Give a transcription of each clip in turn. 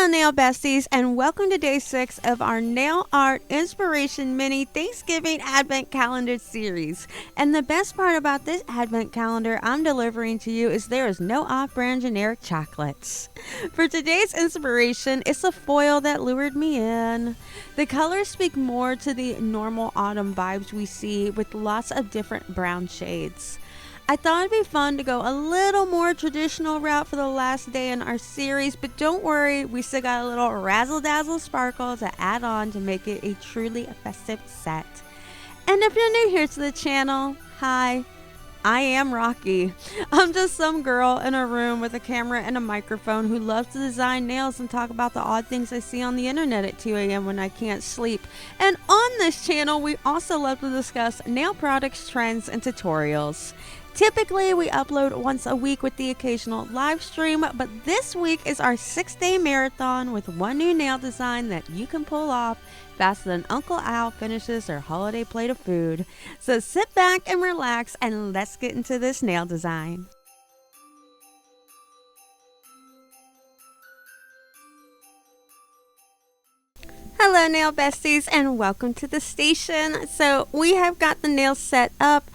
Hello nail besties, and welcome to day 6 of our nail art inspiration mini Thanksgiving advent calendar series. And the best part about this advent calendar I'm delivering to you is there is no off-brand generic chocolates. For today's inspiration, it's a foil that lured me in. The colors speak more to the normal autumn vibes we see with lots of different brown shades. I thought it'd be fun to go a little more traditional route for the last day in our series, but don't worry, we still got a little razzle-dazzle sparkle to add on to make it a truly festive set. And if you're new here to the channel, hi, I am Rocky. I'm just some girl in a room with a camera and a microphone who loves to design nails and talk about the odd things I see on the internet at 2 a.m. when I can't sleep. And on this channel, we also love to discuss nail products, trends, and tutorials. Typically, we upload once a week with the occasional live stream, but this week is our 6-day marathon with one new nail design that you can pull off faster than Uncle Al finishes their holiday plate of food. So sit back and relax, and let's get into this nail design. Hello nail besties, and welcome to the station. So we have got the nails set up.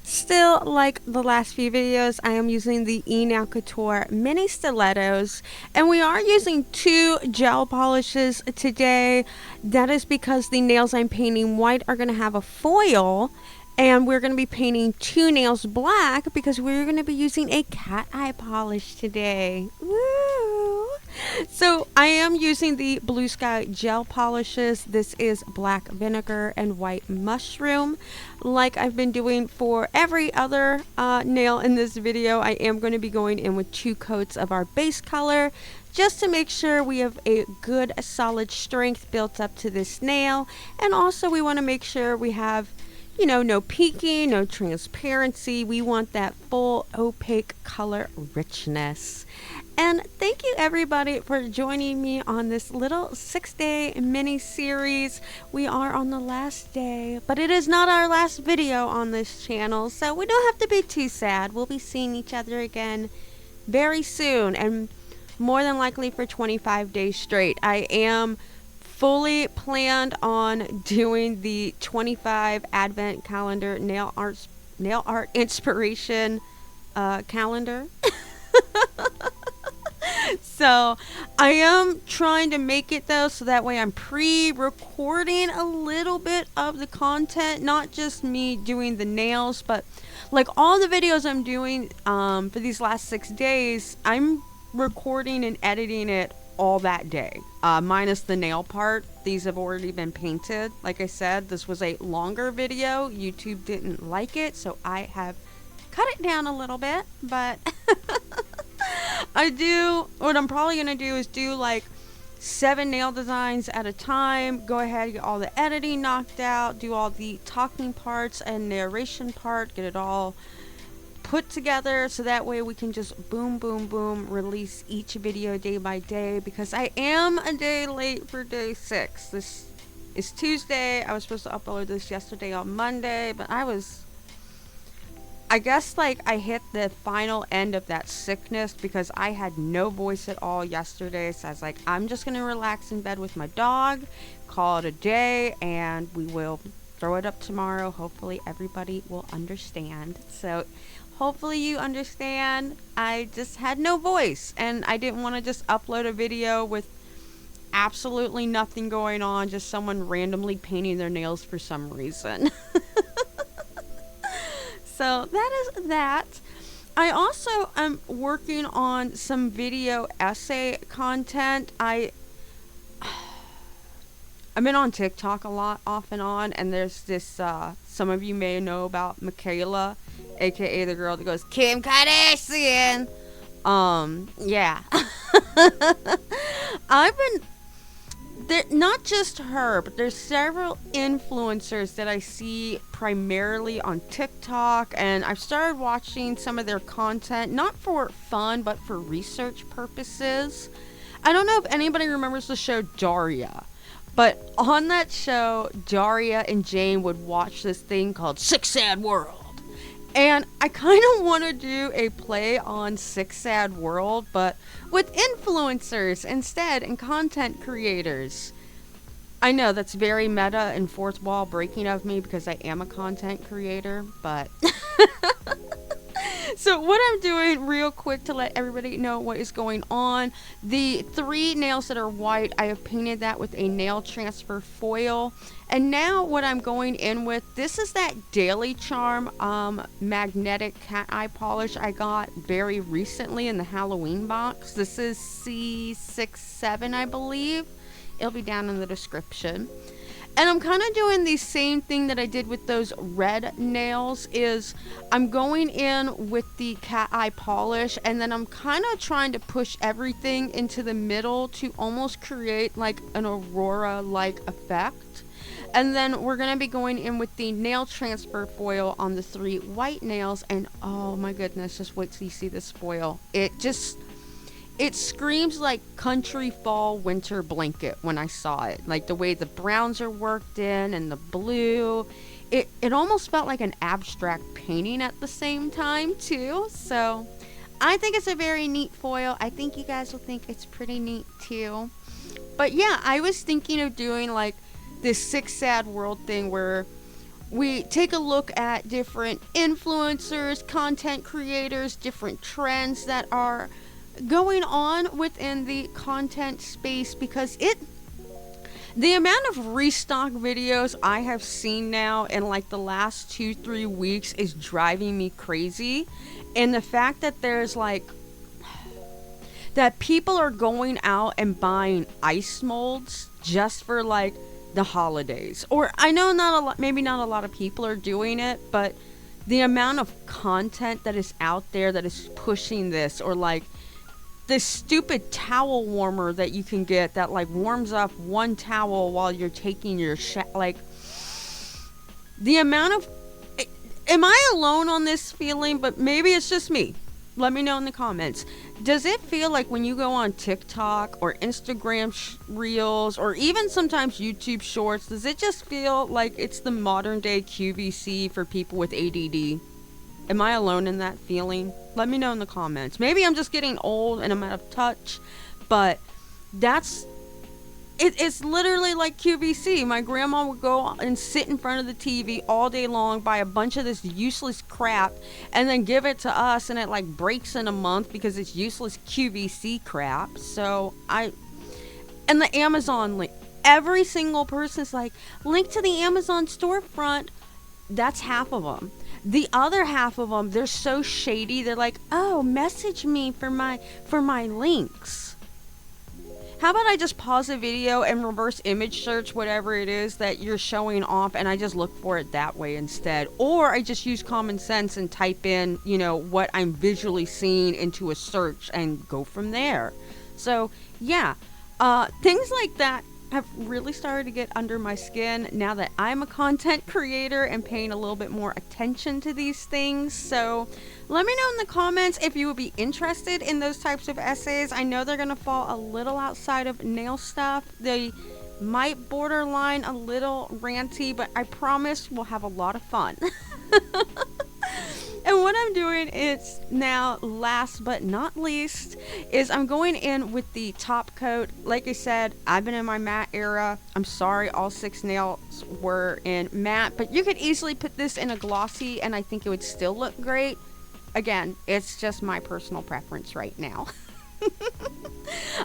Still, like the last few videos, I am using the Enailcouture mini stilettos, and we are using 2 gel polishes today. That is because the nails I'm painting white are going to have a foil, and we're going to be painting 2 nails black because we're going to be using a cat eye polish today. Woo! So I am using the Bluesky Gel Polishes. This is black vinegar and white mushroom. Like I've been doing for every other nail in this video, I am going to be going in with 2 coats of our base color just to make sure we have a good solid strength built up to this nail. And also we want to make sure we have, you know, no peaking, no transparency. We want that full opaque color richness. And thank you everybody for joining me on this little 6-day mini series. We are on the last day, but it is not our last video on this channel, so we don't have to be too sad. We'll be seeing each other again very soon, and more than likely for 25 days straight. I am fully planned on doing the 25 advent calendar nail art inspiration calendar. So I am trying to make it though so that way I'm pre-recording a little bit of the content, not just me doing the nails, but like all the videos I'm doing for these last 6 days, I'm recording and editing it all that day, minus the nail part. These have already been painted. Like I said, this was a longer video. YouTube didn't like it, so I have cut it down a little bit, but what I'm probably going to do is do like 7 nail designs at a time, go ahead, get all the editing knocked out, do all the talking parts and narration part, get it all put together so that way we can just boom, boom, boom, release each video day by day, because I am a day late for day 6. This is Tuesday. I was supposed to upload this yesterday on Monday, but I guess like I hit the final end of that sickness because I had no voice at all yesterday. So I was like, I'm just going to relax in bed with my dog, call it a day, and we will throw it up tomorrow. Hopefully everybody will understand. So hopefully you understand. I just had no voice and I didn't want to just upload a video with absolutely nothing going on, just someone randomly painting their nails for some reason. So that is that. I also am working on some video essay content. I've been on TikTok a lot off and on, and there's this, some of you may know about Michaela, aka the girl that goes, Kim Kardashian. Yeah. Not just her, but there's several influencers that I see primarily on TikTok, and I've started watching some of their content, not for fun, but for research purposes. I don't know if anybody remembers the show Daria, but on that show, Daria and Jane would watch this thing called Sick Sad World. And I kind of want to do a play on Sick Sad World, but with influencers instead and content creators. I know that's very meta and fourth wall breaking of me because I am a content creator, but so what I'm doing real quick to let everybody know what is going on, the 3 nails that are white, I have painted that with a nail transfer foil. And now what I'm going in with, this is that DailyCharme magnetic cat eye polish I got very recently in the Halloween box. This is C67, I believe. It'll be down in the description. And I'm kind of doing the same thing that I did with those red nails, is I'm going in with the cat eye polish, and then I'm kind of trying to push everything into the middle to almost create like an Aurora like effect. And then we're going to be going in with the nail transfer foil on the 3 white nails, and oh my goodness, just wait till you see this foil. It screams like country fall winter blanket when I saw it. Like the way the browns are worked in and the blue. It almost felt like an abstract painting at the same time too. So I think it's a very neat foil. I think you guys will think it's pretty neat too. But yeah, I was thinking of doing like this Sick Sad World thing where we take a look at different influencers, content creators, different trends that are going on within the content space, because the amount of restock videos I have seen now in like the last 2-3 weeks is driving me crazy. And the fact that there's like that people are going out and buying ice molds just for like the holidays, or I know not a lot, maybe not a lot of people are doing it, but the amount of content that is out there that is pushing this, or like this stupid towel warmer that you can get that like warms up one towel while you're taking your like the amount of, am I alone on this feeling? But maybe it's just me. Let me know in the comments. Does it feel like when you go on TikTok or Instagram Reels, or even sometimes YouTube Shorts, does it just feel like it's the modern day QVC for people with ADD? Am I alone in that feeling? Let me know in the comments. Maybe I'm just getting old and I'm out of touch, but it's literally like QVC. My grandma would go and sit in front of the TV all day long, buy a bunch of this useless crap, and then give it to us, and it like breaks in a month because it's useless QVC crap. So and the Amazon link, every single person's like, link to the Amazon storefront. That's half of them. The other half of them, they're so shady. They're like, oh, message me for my links. How about I just pause the video and reverse image search whatever it is that you're showing off, and I just look for it that way instead. Or I just use common sense and type in, you know, what I'm visually seeing into a search and go from there. So yeah, things like that have really started to get under my skin now that I'm a content creator and paying a little bit more attention to these things. So let me know in the comments if you would be interested in those types of essays. I know they're gonna fall a little outside of nail stuff. They might borderline a little ranty, but I promise we'll have a lot of fun. And what I'm doing is now, last but not least, is I'm going in with the top coat. Like I said, I've been in my matte era. I'm sorry all 6 nails were in matte, but you could easily put this in a glossy and I think it would still look great. Again, it's just my personal preference right now.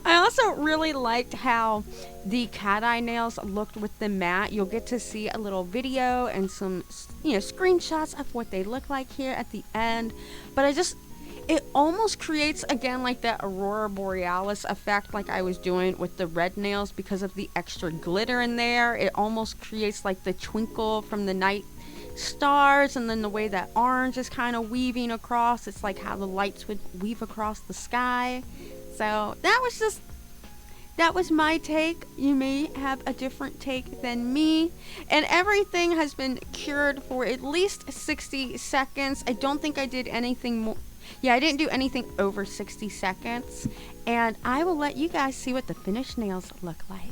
I also really liked how the cat eye nails looked with the matte. You'll get to see a little video and some, you know, screenshots of what they look like here at the end. But it almost creates, again, like that Aurora Borealis effect like I was doing with the red nails because of the extra glitter in there. It almost creates like the twinkle from the night stars, and then the way that orange is kind of weaving across, it's like how the lights would weave across the sky. So that was my take. You may have a different take than me, and everything has been cured for at least 60 seconds. I don't think I did anything more. Yeah, I didn't do anything over 60 seconds, and I will let you guys see what the finished nails look like.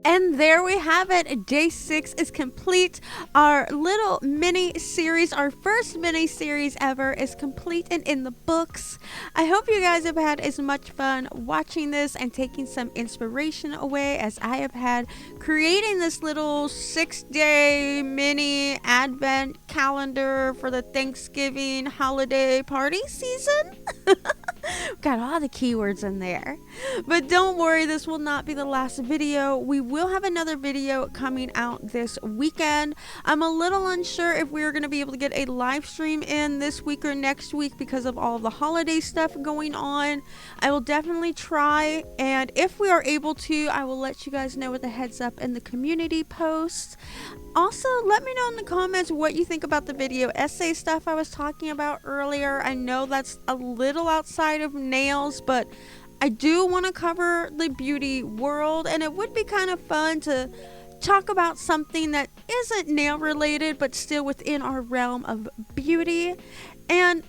And there we have it. Day 6 is complete. Our little mini series, our first mini series ever, is complete and in the books. I hope you guys have had as much fun watching this and taking some inspiration away as I have had creating this little 6-day mini advent calendar for the Thanksgiving holiday party season. Got all the keywords in there. But don't worry, this will not be the last video. We will have another video coming out this weekend. I'm a little unsure if we're going to be able to get a live stream in this week or next week because of all the holiday stuff going on. I will definitely try, and if we are able to, I will let you guys know with a heads up in the community post. Also, let me know in the comments what you think about the video essay stuff I was talking about earlier. I know that's a little outside of nails, but I do want to cover the beauty world, and it would be kind of fun to talk about something that isn't nail related but still within our realm of beauty. And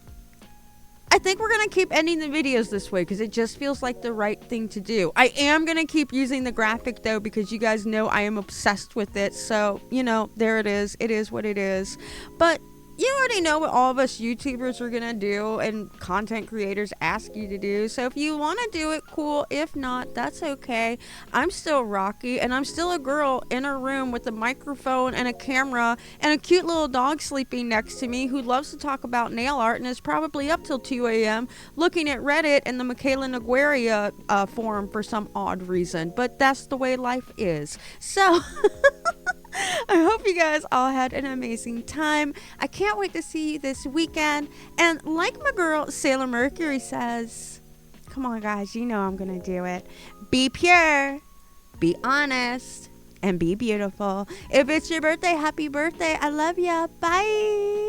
I think we're going to keep ending the videos this way because it just feels like the right thing to do. I am going to keep using the graphic though because you guys know I am obsessed with it. So, you know, there it is. It is what it is. But you already know what all of us YouTubers are going to do and content creators ask you to do. So if you want to do it, cool. If not, that's okay. I'm still Rocky, and I'm still a girl in a room with a microphone and a camera and a cute little dog sleeping next to me who loves to talk about nail art and is probably up till 2 a.m. looking at Reddit and the Michaela Nagueria forum for some odd reason. But that's the way life is. So I hope you guys all had an amazing time. I can't wait to see you this weekend. And like my girl Sailor Mercury says, come on guys, you know I'm gonna do it. Be pure, be honest, and be beautiful. If it's your birthday, happy birthday. I love ya. Bye.